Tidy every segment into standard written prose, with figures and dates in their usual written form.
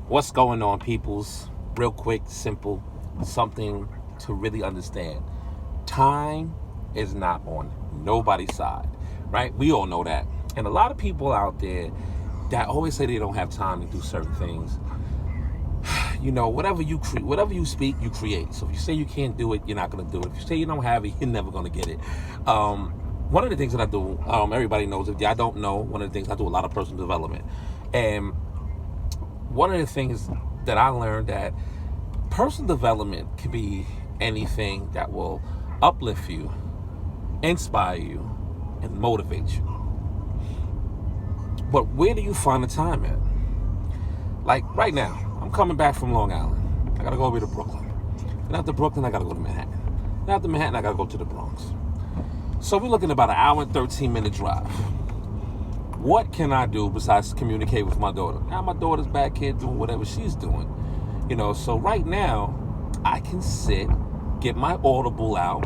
What's going on, peoples? Real quick, simple, something to really understand. Time is not on nobody's side, right? We all know that. And a lot of people out there that always say they don't have time to do certain things. Whatever whatever you speak, you create. So if you say you can't do it, you're not going to do it. If you say you don't have it, you're never going to get it. One of the things that I do, everybody knows. If y'all don't know, one of the things I do a lot of personal development, and one of the things that I learned that personal development can be anything that will uplift you, inspire you, and motivate you. But where do you find the time at? Like right now, I'm coming back from Long Island. I gotta go over to Brooklyn. And after Brooklyn, I gotta go to Manhattan. And after Manhattan, I gotta go to the Bronx. So we're looking at about an hour and 13-minute drive. What can I do besides communicate with my daughter? Now my daughter's back here doing whatever she's doing. So right now, I can sit, get my Audible out,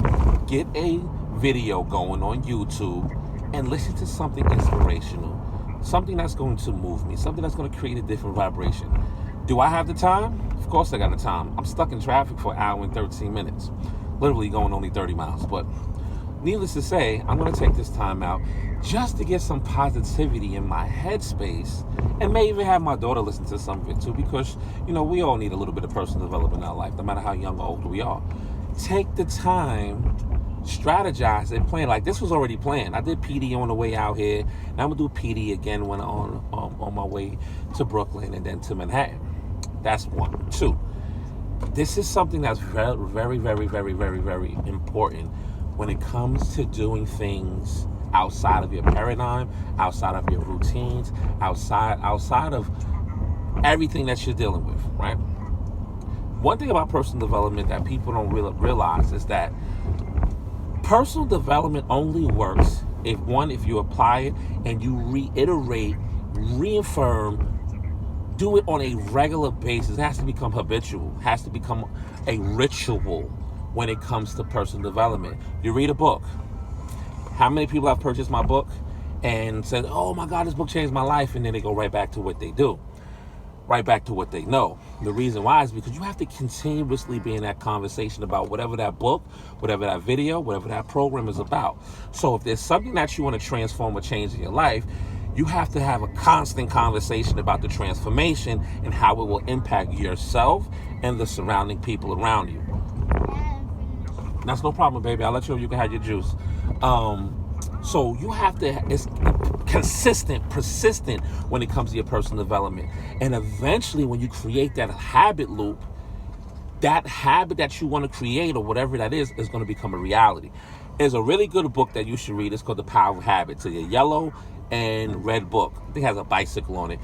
get a video going on YouTube, and listen to something inspirational. Something that's going to move me, something that's going to create a different vibration. Do I have the time? Of course I got the time. I'm stuck in traffic for an hour and 13 minutes. Literally going only 30 miles. But needless to say, I'm going to take this time out just to get some positivity in my headspace, and may even have my daughter listen to some of it too, because, we all need a little bit of personal development in our life, no matter how young or old we are. Take the time, strategize and plan. Like, this was already planned. I did PD on the way out here, and I'm gonna do PD again when on my way to Brooklyn and then to Manhattan. That's one. Two, this is something that's very, very, very, very, very, very important when it comes to doing things outside of your paradigm, outside of your routines, outside of everything that you're dealing with, right? One thing about personal development that people don't realize is that personal development only works if you apply it and you reiterate, reaffirm, do it on a regular basis. It has to become habitual, has to become a ritual when it comes to personal development. You read a book. How many people have purchased my book and said, oh my God, this book changed my life, and then they go right back to what they do, right back to what they know? The reason why is because you have to continuously be in that conversation about whatever that book, whatever that video, whatever that program is about. So if there's something that you want to transform or change in your life, you have to have a constant conversation about the transformation and how it will impact yourself and the surrounding people around you. That's no problem, baby. I'll let you know you can have your juice. So you have to, it's consistent, persistent when it comes to your personal development. And eventually when you create that habit loop, that habit that you want to create or whatever that is going to become a reality. There's a really good book that you should read. It's called The Power of Habit. It's a yellow and red book. I think it has a bicycle on it.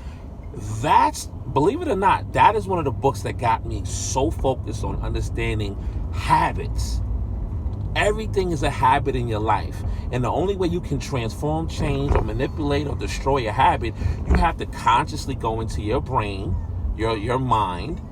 That's, believe it or not, that is one of the books that got me so focused on understanding habits. Everything is a habit in your life. And the only way you can transform, change, or manipulate or destroy a habit, you have to consciously go into your brain, your mind,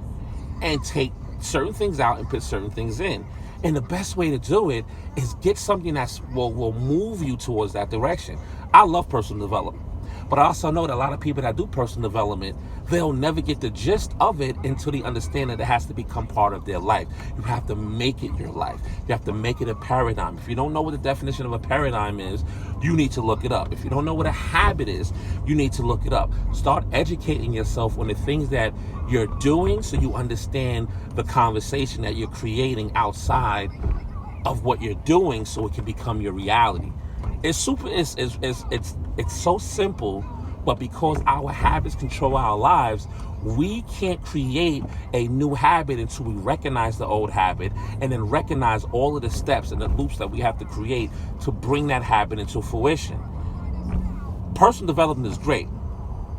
and take certain things out and put certain things in. And the best way to do it is get something that will move you towards that direction. I love personal development. But I also know that a lot of people that do personal development, they'll never get the gist of it until they understand that it has to become part of their life. You have to make it your life. You have to make it a paradigm. If you don't know what the definition of a paradigm is, you need to look it up. If you don't know what a habit is, you need to look it up. Start educating yourself on the things that you're doing so you understand the conversation that you're creating outside of what you're doing so it can become your reality. It's so simple, but because our habits control our lives, we can't create a new habit until we recognize the old habit and then recognize all of the steps and the loops that we have to create to bring that habit into fruition. Personal development is great,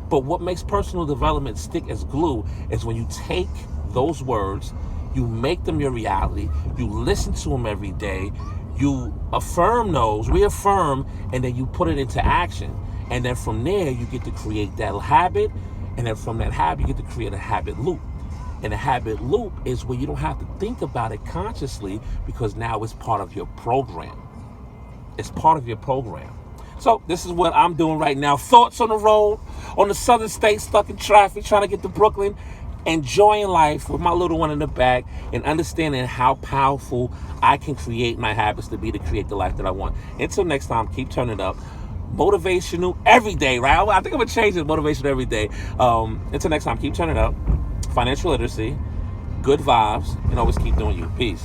but what makes personal development stick as glue is when you take those words, you make them your reality, you listen to them every day, you affirm those, reaffirm, and then you put it into action. And then from there, you get to create that habit. And then from that habit, you get to create a habit loop. And a habit loop is where you don't have to think about it consciously because now it's part of your program. It's part of your program. So this is what I'm doing right now. Thoughts on the road, on the southern states, stuck in traffic, trying to get to Brooklyn. enjoying life with my little one in the back, and understanding how powerful I can create my habits to be to create the life that I want. Until next time, keep turning up. Motivational every day, right? I think I'm going to change it, motivational every day. Until next time, keep turning up. Financial literacy, good vibes, and always keep doing you. Peace.